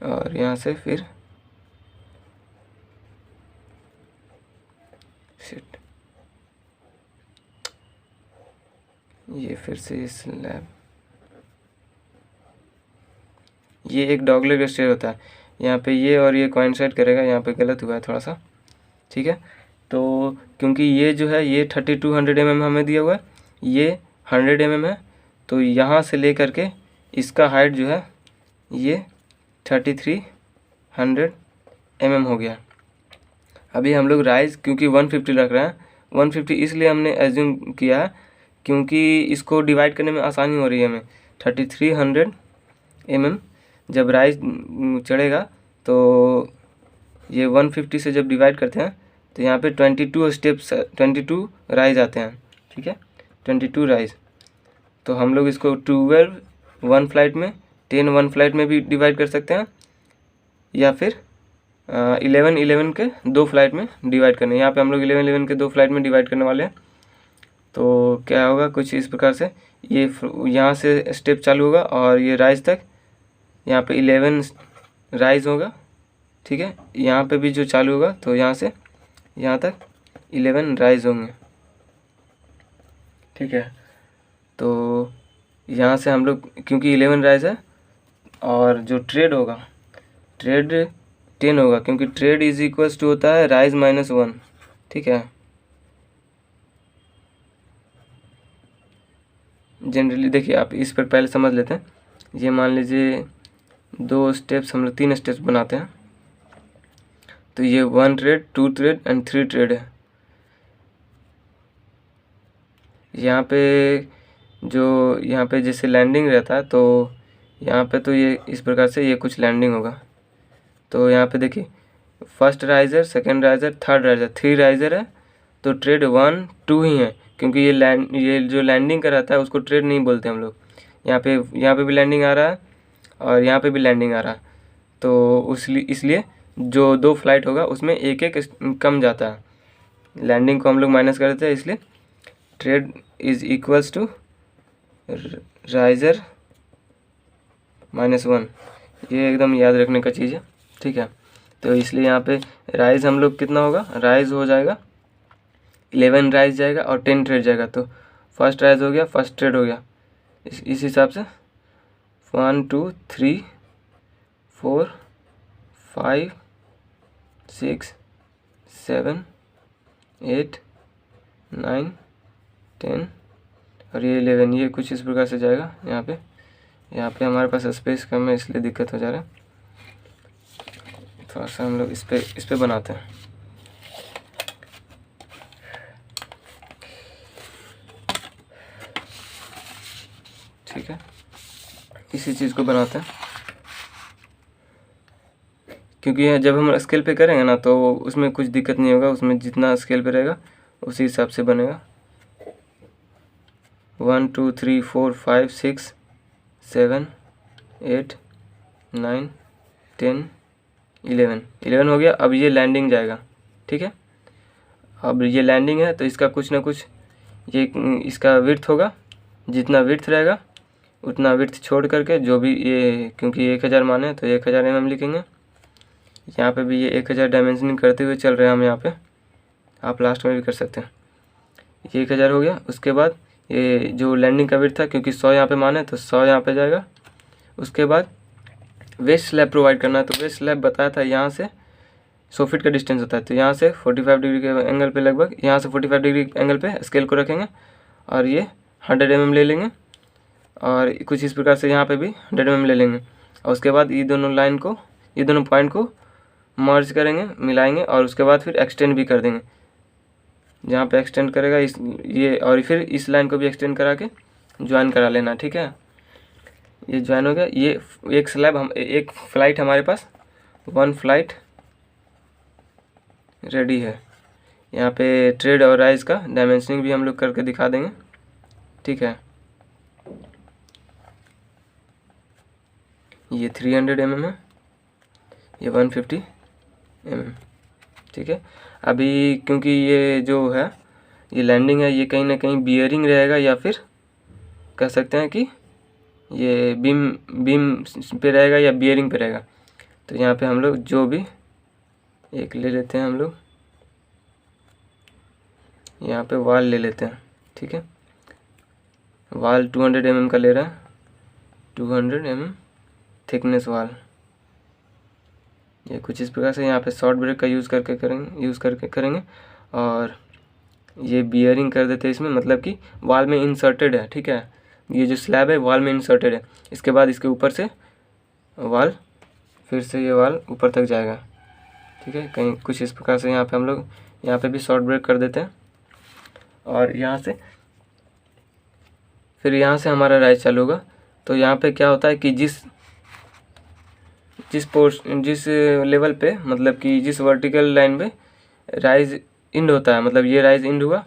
और यहाँ से फिर शिट, ये फिर से स्लैब, ये एक डॉगलेग स्टेयर होता है। यहाँ पे ये और ये कोइंसाइड करेगा, यहाँ पे गलत हुआ है थोड़ा सा, ठीक है। तो क्योंकि ये जो है ये 3200 mm हमें दिया हुआ है, ये 100 mm है, तो यहाँ से ले करके इसका हाइट जो है ये 3300 mm हो गया। अभी हम लोग राइज क्योंकि 150 रख रहे हैं, 150 इसलिए हमने एज्यूम किया है क्योंकि इसको डिवाइड करने में आसानी हो रही है हमें। 3300 mm जब राइज चढ़ेगा तो ये 150 से जब डिवाइड करते हैं तो यहाँ पे 22 स्टेप्स 22 राइज आते हैं, ठीक है, 22 राइज। तो हम लोग इसको 12 वन फ्लाइट में, 10 वन फ्लाइट में भी डिवाइड कर सकते हैं, या फिर 11 के 2 फ्लाइट में डिवाइड करने। यहाँ पे हम लोग 11 के 2 फ्लाइट में डिवाइड करने वाले हैं। तो क्या होगा कुछ इस प्रकार से, ये यहाँ से स्टेप चालू होगा और ये राइज तक यहाँ पे 11 राइज होगा, ठीक है। यहाँ पे भी जो चालू होगा तो यहाँ से यहाँ तक 11 राइज होंगे, ठीक है। तो यहाँ से हम लोग क्योंकि 11 राइज है, और जो ट्रेड होगा ट्रेड 10 होगा, क्योंकि ट्रेड इज इक्वल्स टू होता है राइज -1, ठीक है। जनरली देखिए आप इस पर पहले समझ लेते हैं। ये मान लीजिए 2 स्टेप्स, हम लोग 3 स्टेप्स बनाते हैं, तो ये 1 ट्रेड, 2 ट्रेड एंड 3 ट्रेड है। यहाँ पे यहाँ पे जैसे लैंडिंग रहता है, तो यहाँ पे तो ये इस प्रकार से ये कुछ लैंडिंग होगा। तो यहाँ पे देखिए first riser, second riser, third riser, 3 riser है, तो ट्रेड 1 2 ही है, क्योंकि ये जो लैंडिंग का रहता है उसको ट्रेड नहीं बोलते हम लोग। यहाँ पे भी लैंडिंग आ रहा है और यहाँ पे भी लैंडिंग आ रहा है, तो इसलिए जो 2 फ्लाइट होगा उसमें एक एक कम जाता है, लैंडिंग को हम लोग माइनस कर देते हैं, इसलिए tread is equals to riser -1। ये एकदम याद रखने का चीज़ है, ठीक है। तो इसलिए यहाँ पे राइज हम लोग कितना होगा, राइज हो जाएगा 11 राइज जाएगा और 10 ट्रेड जाएगा। तो फर्स्ट राइज हो गया, फर्स्ट ट्रेड हो गया, इस हिसाब से 1 2 3 4 5 6 7 8 9 10 और ये 11, ये कुछ इस प्रकार से जाएगा। यहाँ पे हमारे पास स्पेस कम है इसलिए दिक्कत हो जा रहा है। थोड़ा सा हम लोग इस पे बनाते हैं, ठीक है। इसी चीज़ को बनाते हैं, क्योंकि जब हम स्केल पे करेंगे ना तो उसमें कुछ दिक्कत नहीं होगा, उसमें जितना स्केल पे रहेगा उसी हिसाब से बनेगा। 1 2 3 4 5 6 7 8 9 10 11 हो गया। अब ये लैंडिंग जाएगा, ठीक है। अब ये लैंडिंग है तो इसका कुछ ना कुछ ये इसका विड्थ होगा, जितना विड्थ रहेगा उतना विड्थ छोड़ करके जो भी ये, क्योंकि 1000 माने तो 1000 mm लिखेंगे। यहाँ पे भी ये 1000 डायमेंशनिंग करते हुए चल रहे हैं हम यहाँ पे, आप लास्ट में भी कर सकते हैं। ये 1000 हो गया। उसके बाद ये जो लैंडिंग का विड्थ था, क्योंकि 100 यहाँ पे माने तो 100 यहाँ पे जाएगा। उसके बाद वेस्ट स्लैब प्रोवाइड करना है, तो वेस्ट स्लैब बताया था यहाँ से 100 फीट का डिस्टेंस होता है, तो यहाँ से 45 डिग्री के एंगल पे, लगभग यहाँ से 45 डिग्री एंगल पे स्केल को रखेंगे और ये 100 mm ले लेंगे, और कुछ इस प्रकार से यहाँ पे भी 100 mm ले लेंगे। और उसके बाद ये दोनों पॉइंट को मर्ज करेंगे, मिलाएंगे, और उसके बाद फिर एक्सटेंड भी कर देंगे। जहाँ पे एक्सटेंड करेगा ये, और फिर इस लाइन को भी एक्सटेंड करा के ज्वाइन करा लेना, ठीक है। ये ज्वाइन हो गया। ये एक स्लैब एक फ्लाइट हमारे पास 1 फ्लाइट रेडी है। यहाँ पे ट्रेड और राइज का डायमेंशनिंग भी हम लोग करके दिखा देंगे, ठीक है। ये 300 mm है, ये 150 mm, ठीक है। अभी क्योंकि ये जो है ये लैंडिंग है, ये कहीं ना कहीं बियरिंग रहेगा, या फिर कह सकते हैं कि ये बीम पे रहेगा या बियरिंग पे रहेगा। तो यहाँ पे हम लोग जो भी एक ले लेते हैं, हम लोग यहाँ पे वाल ले लेते हैं, ठीक है। वाल 200 mm का ले रहा है, 200 mm थिकनेस वाल। ये कुछ इस प्रकार से यहाँ पे शॉर्ट ब्रेक का यूज़ करके करेंगे, और ये बियरिंग कर देते हैं इसमें, मतलब कि वाल में इंसर्टेड है, ठीक है। ये जो स्लैब है वाल में इंसर्टेड है। इसके बाद इसके ऊपर से वाल, फिर से ये वाल ऊपर तक जाएगा, ठीक है। कहीं कुछ इस प्रकार से यहाँ पे हम लोग यहाँ पे भी शॉर्ट ब्रेक कर देते हैं और यहाँ से फिर यहाँ से हमारा राइज चालू होगा। तो यहाँ पे क्या होता है कि जिस लेवल पे, मतलब कि जिस वर्टिकल लाइन पे राइज इंड होता है, मतलब ये राइज इंड हुआ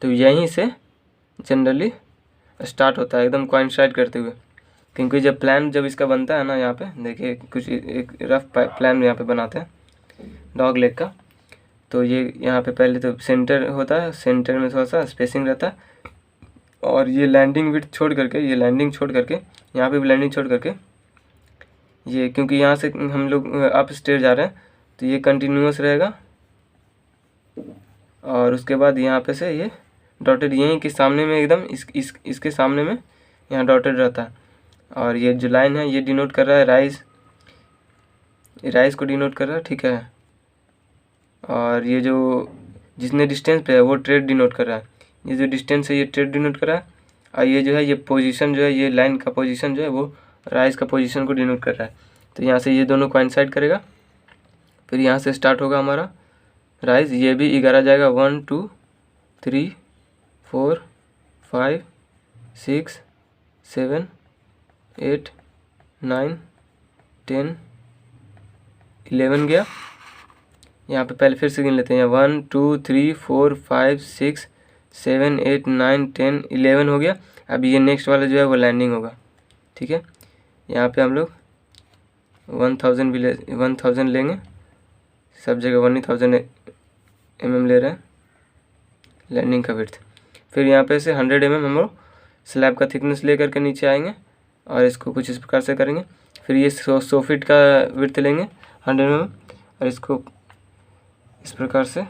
तो यहीं से जनरली स्टार्ट होता है एकदम कोइंसाइड करते हुए। क्योंकि जब इसका बनता है ना, यहाँ पे देखिए कुछ एक रफ प्लान यहाँ पे बनाते हैं डॉग लेग का। तो ये यहाँ पे पहले तो सेंटर होता है, सेंटर में थोड़ा सा स्पेसिंग रहता है और ये लैंडिंग विड्थ छोड़ करके, ये लैंडिंग छोड़ करके, यहाँ पे भी लैंडिंग छोड़ करके ये, क्योंकि यहाँ से हम लोग अप स्टेयर जा रहे हैं तो ये कंटिन्यूस रहेगा और उसके बाद यहाँ पे से ये डॉटेड यहीं के सामने में एकदम इसके सामने में यहाँ डॉटेड रहता है। और ये जो लाइन है ये डिनोट कर रहा है राइज को डिनोट कर रहा है, ठीक है। और ये जो जितने डिस्टेंस पे है वो ट्रेड डिनोट कर रहा है, ये जो डिस्टेंस है ये ट्रेड डिनोट कर रहा है। और ये जो है ये पोजीशन जो है, ये लाइन का पोजीशन जो है वो राइज का पोजीशन को डिनोट कर रहा है। तो यहाँ से ये दोनों कोइंसाइड करेगा, फिर यहाँ से स्टार्ट होगा हमारा राइज। ये भी 11 जाएगा, 1 2 3 4 5 6 7 8 9 10 11 गया। यहाँ पे पहले फिर से गिन लेते हैं, 1 2 3 4 5 6 7 8 9 10 11 हो गया। अब ये नेक्स्ट वाला जो है वो लैंडिंग होगा, ठीक है। यहाँ पे हम लोग 1000 लेंगे, सब जगह 1000 mm ले रहे हैं लैंडिंग का विड्थ। फिर यहाँ पे से 100 mm हम लोग स्लैब का थिकनेस ले करके नीचे आएंगे और इसको कुछ इस प्रकार से करेंगे। फिर ये 100 फीट का विड्थ लेंगे 100 mm और इसको इस प्रकार से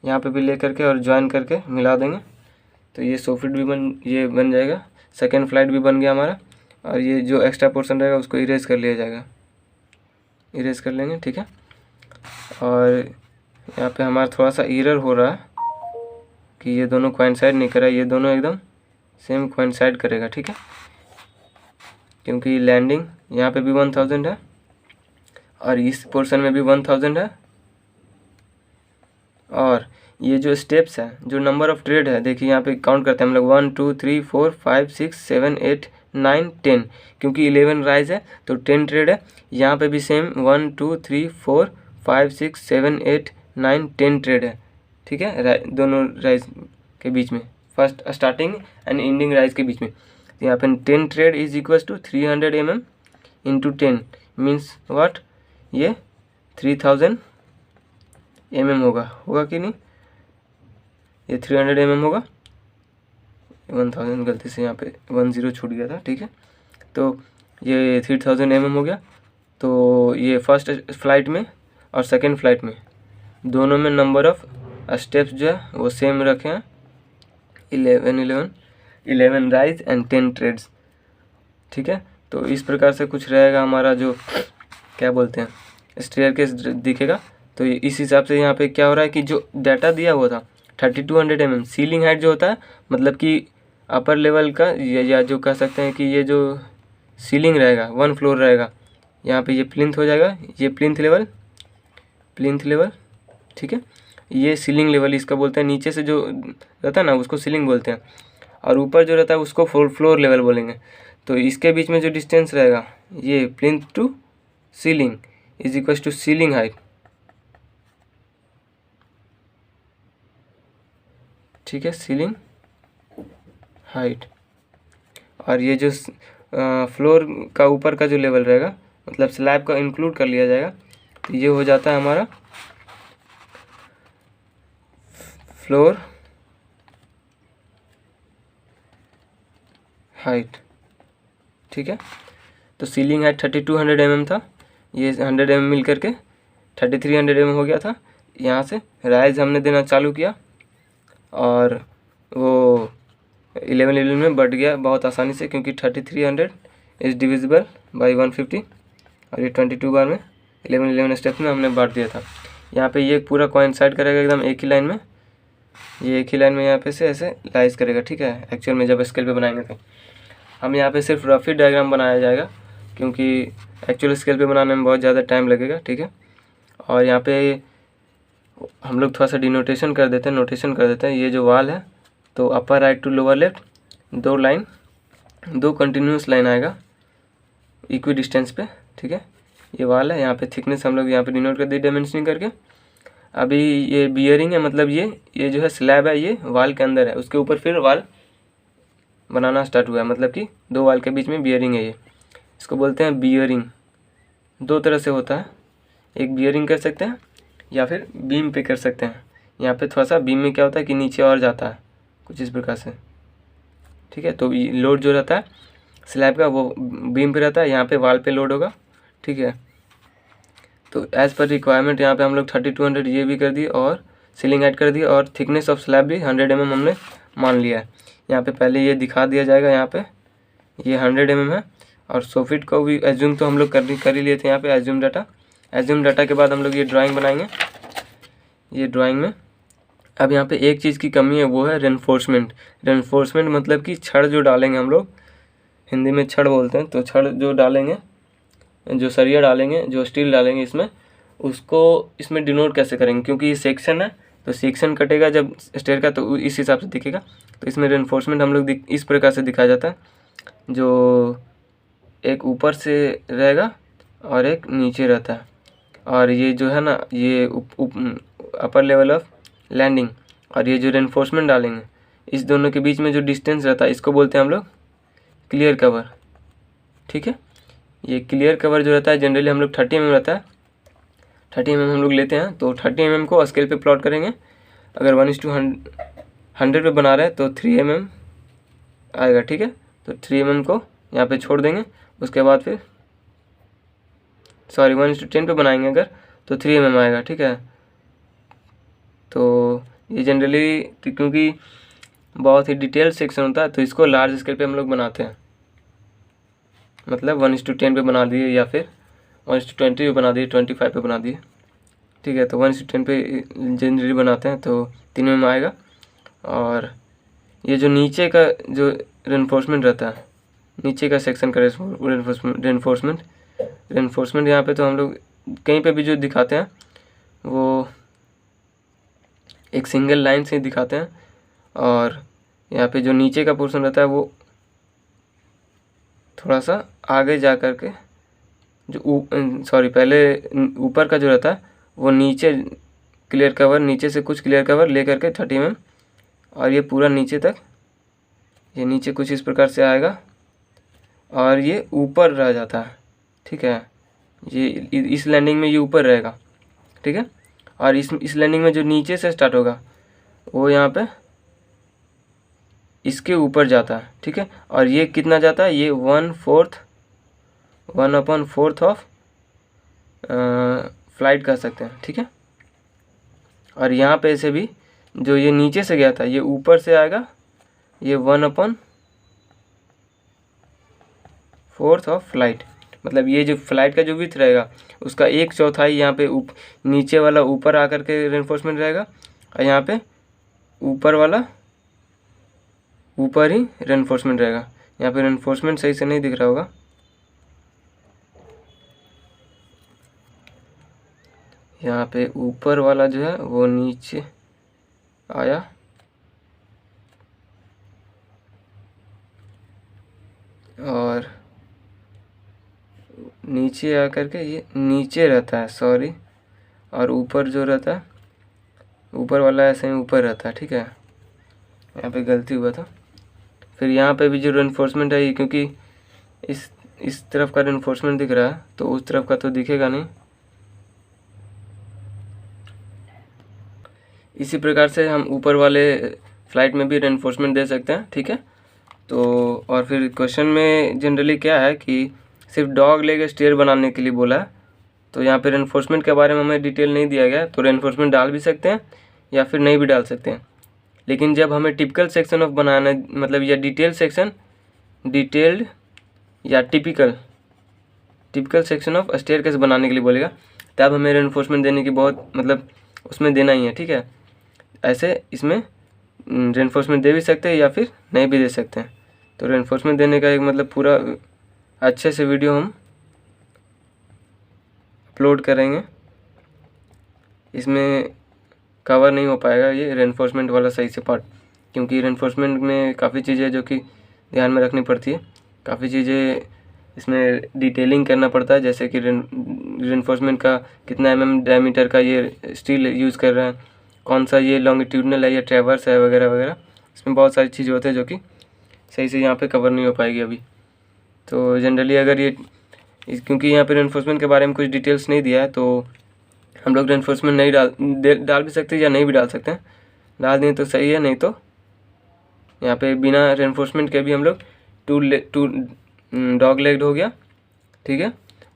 यहाँ पे भी ले करके और ज्वाइन करके मिला देंगे। तो ये 100 फीट भी बन जाएगा। सेकेंड फ्लाइट भी बन गया हमारा। और ये जो एक्स्ट्रा पोर्शन रहेगा उसको इरेज कर लिया जाएगा, इरेज कर लेंगे, ठीक है। और यहाँ पे हमारा थोड़ा सा एरर हो रहा है कि ये दोनों कोइंसाइड नहीं कर रहा है, ये दोनों एकदम सेम कोइंसाइड करेगा, ठीक है। क्योंकि लैंडिंग यहाँ पे भी 1000 है और इस पोर्शन में भी 1000 है। और ये जो स्टेप्स है, जो नंबर ऑफ ट्रेड है, देखिए यहाँ पे काउंट करते हैं हम लोग 1 2 3 4 5 6 7 8 9 10। क्योंकि 11 राइज है तो 10 ट्रेड है। यहाँ पे भी सेम 1 2 3 4 5 6 7 8 9 10 ट्रेड है, ठीक है। दोनों राइज के बीच में, first starting and ending rise के बीच में। तो यहाँ पे 10 tread is equal to 300 mm into 10 means what, ये 3000 mm होगा कि नहीं, ये 300 mm होगा। 1000 गलती से यहाँ पे 10 छूट गया था, ठीक है। तो ये 3000 mm हो गया। तो ये फर्स्ट फ्लाइट में और सेकेंड फ्लाइट में दोनों में नंबर ऑफ स्टेप्स जो है वो सेम रखे हैं, 11 राइज एंड 10 ट्रेड्स, ठीक है। तो इस प्रकार से कुछ रहेगा हमारा जो क्या बोलते हैं स्टेयरकेस दिखेगा। तो इस हिसाब से यहाँ पे क्या हो रहा है कि जो डाटा दिया हुआ था 3200 mm सीलिंग हाइट जो होता है, मतलब कि अपर लेवल का, या जो कह सकते हैं कि ये जो सीलिंग रहेगा 1 फ्लोर रहेगा, यहाँ पे ये प्लिंथ हो जाएगा, ये प्लिंथ लेवल, ठीक है। ये सीलिंग लेवल इसका बोलते हैं। नीचे से जो रहता है ना उसको सीलिंग बोलते हैं और ऊपर जो रहता है उसको फ्लोर लेवल बोलेंगे। तो इसके बीच में जो डिस्टेंस रहेगा ये plinth to ceiling is equal to ceiling height, ठीक है, सीलिंग हाइट। और ये जो फ्लोर का ऊपर का जो लेवल रहेगा, मतलब स्लैब का इंक्लूड कर लिया जाएगा, तो ये हो जाता है हमारा फ्लोर हाइट, ठीक है। तो सीलिंग हाइट 3200 mm था, ये 100 mm मिल करके 3300 mm हो गया था। यहाँ से राइज हमने देना चालू किया और वो 11 में बढ़ गया बहुत आसानी से, क्योंकि 3300 इज डिविजिबल बाई 150 और ये 22 बार में 11 स्टेप्स में हमने बांट दिया था। यहाँ पे ये पूरा कोइंसाइड करेगा एकदम एक ही लाइन में, ये एक ही लाइन में यहाँ पे से ऐसे लाइज करेगा, ठीक है। एक्चुअल में जब स्केल पे बनाएंगे तो हम यहाँ पे सिर्फ रफ ही डायग्राम बनाया जाएगा, क्योंकि एक्चुअल स्केल पे बनाने में बहुत ज़्यादा टाइम लगेगा, ठीक है। और यहाँ पे हम लोग थोड़ा सा डिनोटेशन कर देते हैं, नोटेशन कर देते हैं। ये जो वाल है तो upper right to lower left 2 line, 2 continuous line आएगा इक्वी डिस्टेंस पे, ठीक है। ये वाल है, यहाँ पे थिकनेस हम लोग यहाँ पे डिनोट कर दी डायमेंशनिंग करके। अभी ये बियरिंग है, मतलब ये जो है स्लैब है, ये वाल के अंदर है, उसके ऊपर फिर वाल बनाना स्टार्ट हुआ है, मतलब कि 2 वाल के बीच में बियरिंग है। ये इसको बोलते हैं बियरिंग। 2 तरह से होता है, एक बियरिंग कर सकते हैं या फिर बीम पे कर सकते हैं। यहाँ पे थोड़ा सा बीम में क्या होता है कि नीचे और जाता है कुछ इस प्रकार से, ठीक है। तो लोड जो रहता है स्लैब का वो बीम पे रहता है, यहाँ पे वाल पे लोड होगा, ठीक है। तो एज़ पर रिक्वायरमेंट यहाँ पे हम लोग 3200 ये भी कर दिए और सीलिंग ऐड कर दिए और थिकनेस ऑफ स्लैब भी 100 mm हमने मान लिया है। यहाँ पे पहले ये दिखा दिया जाएगा, यहाँ पे ये 100 mm है। और सोफिट को भी एज्यूम तो हम लोग कर ही लिए थे, यहाँ पे एज्यूम डाटा के बाद हम लोग ये ड्राइंग बनाएंगे। ये ड्राइंग में अब यहाँ पे एक चीज़ की कमी है, वो है रेनफोर्समेंट मतलब कि छड़ जो डालेंगे हम लोग, हिंदी में छड़ बोलते हैं। तो छड़ जो डालेंगे, जो सरिया डालेंगे, जो स्टील डालेंगे इसमें, उसको इसमें डिनोट कैसे करेंगे, क्योंकि ये सेक्शन है तो सेक्शन कटेगा जब स्टेयर का तो इस हिसाब से दिखेगा। तो इसमें रेनफोर्समेंट हम लोग इस प्रकार से दिखाया जाता है, जो एक ऊपर से रहेगा और एक नीचे रहता है। और ये जो है ना, ये अपर लेवल ऑफ लैंडिंग, और ये जो रेनफोर्समेंट डालेंगे, इस दोनों के बीच में जो डिस्टेंस रहता है इसको बोलते हैं हम लोग क्लियर कवर, ठीक है। ये क्लियर कवर जो रहता है जनरली हम लोग 30 mm रहता है, 30 mm हम लोग लेते हैं। तो 30 mm को स्केल पे प्लॉट करेंगे। अगर 1:100 पे बना रहे हैं तो 3 mm आएगा, ठीक है। तो 3 mm को यहाँ पे छोड़ देंगे। उसके बाद फिर 1:10 पे बनाएंगे अगर तो 3 mm आएगा, ठीक है। तो ये जनरली क्योंकि बहुत ही डिटेल सेक्शन होता है तो इसको लार्ज स्केल पे हम लोग बनाते हैं, मतलब 1:10 पे बना दिए या फिर 1:20 पे बना दिए, 25 पे बना दिए, ठीक है। तो 1:10 पे जनरली बनाते हैं तो 3 mm आएगा। और ये जो नीचे का जो रेनफोर्समेंट रहता है, नीचे का सेक्शन का रेनफोर्समेंट यहाँ पे तो हम लोग कहीं पे भी जो दिखाते हैं वो एक सिंगल लाइन से दिखाते हैं। और यहाँ पे जो नीचे का पोर्शन रहता है वो थोड़ा सा आगे जा कर के पहले ऊपर का जो रहता है वो नीचे क्लियर कवर, नीचे से कुछ क्लियर कवर ले करके 30 mm, और ये पूरा नीचे तक, ये नीचे कुछ इस प्रकार से आएगा और ये ऊपर रह जाता है, ठीक है। ये इस लैंडिंग में ये ऊपर रहेगा, ठीक है। और इस लैंडिंग में जो नीचे से स्टार्ट होगा वो यहाँ पे इसके ऊपर जाता है, ठीक है। और ये कितना जाता है, ये 1/4 ऑफ फ्लाइट कह सकते हैं, ठीक है। और यहाँ पे से भी जो ये नीचे से गया था ये ऊपर से आएगा, ये 1/4 ऑफ फ्लाइट, मतलब ये जो फ्लाइट का जो विड्थ रहेगा उसका 1/4 यहाँ पे नीचे वाला ऊपर आकर के रेनफोर्समेंट रहेगा, और यहाँ पे ऊपर वाला ऊपर ही रेनफोर्समेंट रहेगा। यहाँ पे रेनफोर्समेंट सही से नहीं दिख रहा होगा, यहाँ पे ऊपर वाला जो है वो नीचे आया और नीचे आकर के ये नीचे रहता है, और ऊपर जो रहता है, ऊपर वाला ऐसे ही ऊपर रहता है, ठीक है। यहाँ पे गलती हुआ था। फिर यहाँ पे भी जो रेनफोर्समेंट है, क्योंकि इस तरफ का रेनफोर्समेंट दिख रहा है तो उस तरफ का तो दिखेगा नहीं। इसी प्रकार से हम ऊपर वाले फ्लाइट में भी रेनफोर्समेंट दे सकते हैं, ठीक है। तो और फिर क्वेश्चन में जनरली क्या है कि सिर्फ डॉग लेग स्टेयर बनाने के लिए बोला है, तो यहाँ पे रेनफोर्समेंट के बारे में हमें डिटेल नहीं दिया गया, तो रेनफोर्समेंट डाल भी सकते हैं या फिर नहीं भी डाल सकते हैं। लेकिन जब हमें टिपिकल सेक्शन ऑफ बनाना, मतलब या डिटेल्ड या टिपिकल सेक्शन ऑफ स्टेयरकेस बनाने के लिए बोलेगा, तब हमें रेनफोर्समेंट देने की बहुत, मतलब उसमें देना ही है, ठीक है। ऐसे इसमें रेनफोर्समेंट दे भी सकते हैं या फिर नहीं भी दे सकते हैं। तो रेनफोर्समेंट देने का एक मतलब पूरा अच्छे से वीडियो हम अपलोड करेंगे, इसमें कवर नहीं हो पाएगा ये रेनफोर्समेंट वाला सही से पार्ट, क्योंकि रेनफोर्समेंट में काफ़ी चीज़ें जो कि ध्यान में रखनी पड़ती है, काफ़ी चीज़ें इसमें डिटेलिंग करना पड़ता है, जैसे कि रेनफोर्समेंट का कितना डायमीटर का ये स्टील यूज़ कर रहे हैं, कौन सा ये लॉन्गिट्यूडनल है या ट्रैवर्स है वगैरह वगैरह। इसमें बहुत सारी चीज़ें होती है जो कि सही से यहाँ पे कवर नहीं हो पाएगी अभी। तो जनरली अगर ये क्योंकि यहाँ पे रेनफोर्समेंट के बारे में कुछ डिटेल्स नहीं दिया है, तो हम लोग रेनफोर्समेंट नहीं डाल भी सकते हैं या नहीं भी डाल सकते हैं। डाल दें तो सही है, नहीं तो यहाँ पे बिना रेनफोर्समेंट के भी हम लोग टू डॉग लेग्ड हो गया, ठीक है।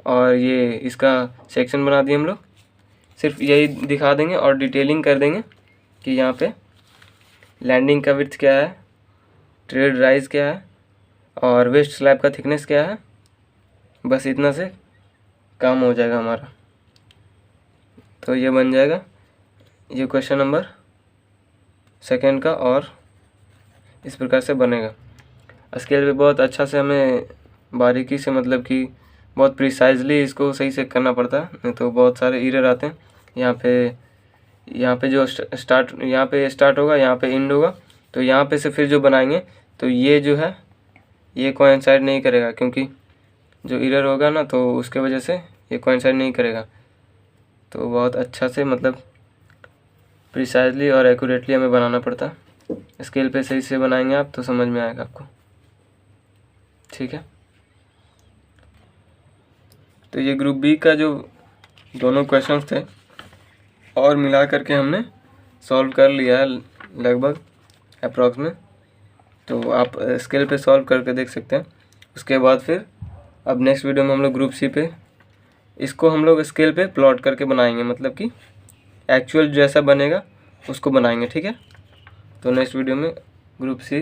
और ये इसका सेक्शन बना दिए हम लोग, सिर्फ यही दिखा देंगे और डिटेलिंग कर देंगे कि यहाँ पे लैंडिंग का विड्थ क्या है, ट्रेड राइज क्या है और वेस्ट स्लैब का थिकनेस क्या है। बस इतना से काम हो जाएगा हमारा। तो ये बन जाएगा ये क्वेश्चन नंबर 2 का, और इस प्रकार से बनेगा। स्केल पे बहुत अच्छा से हमें बारीकी से, मतलब कि बहुत प्रिसाइजली इसको सही से करना पड़ता है, नहीं तो बहुत सारे एरर आते हैं। यहाँ पे जो यहाँ पे स्टार्ट होगा, यहाँ पे एंड होगा, तो यहाँ पे से फिर जो बनाएंगे तो ये जो है ये कोइंसाइड नहीं करेगा, क्योंकि जो एरर होगा ना तो उसके वजह से ये कोइंसाइड नहीं करेगा। तो बहुत अच्छा से, मतलब प्रिसाइजली और एक्यूरेटली हमें बनाना पड़ता है। स्केल पे सही से बनाएंगे आप तो समझ में आएगा आपको, ठीक है। तो ये ग्रुप बी का जो दोनों क्वेश्चंस थे और मिला करके हमने सॉल्व कर लिया है लगभग अप्रॉक्स में। तो आप स्केल पे सॉल्व करके देख सकते हैं। उसके बाद फिर अब नेक्स्ट वीडियो में हम लोग ग्रुप सी पे इसको हम लोग स्केल पे प्लॉट करके बनाएंगे, मतलब कि एक्चुअल जैसा बनेगा उसको बनाएंगे, ठीक है। तो नेक्स्ट वीडियो में ग्रुप सी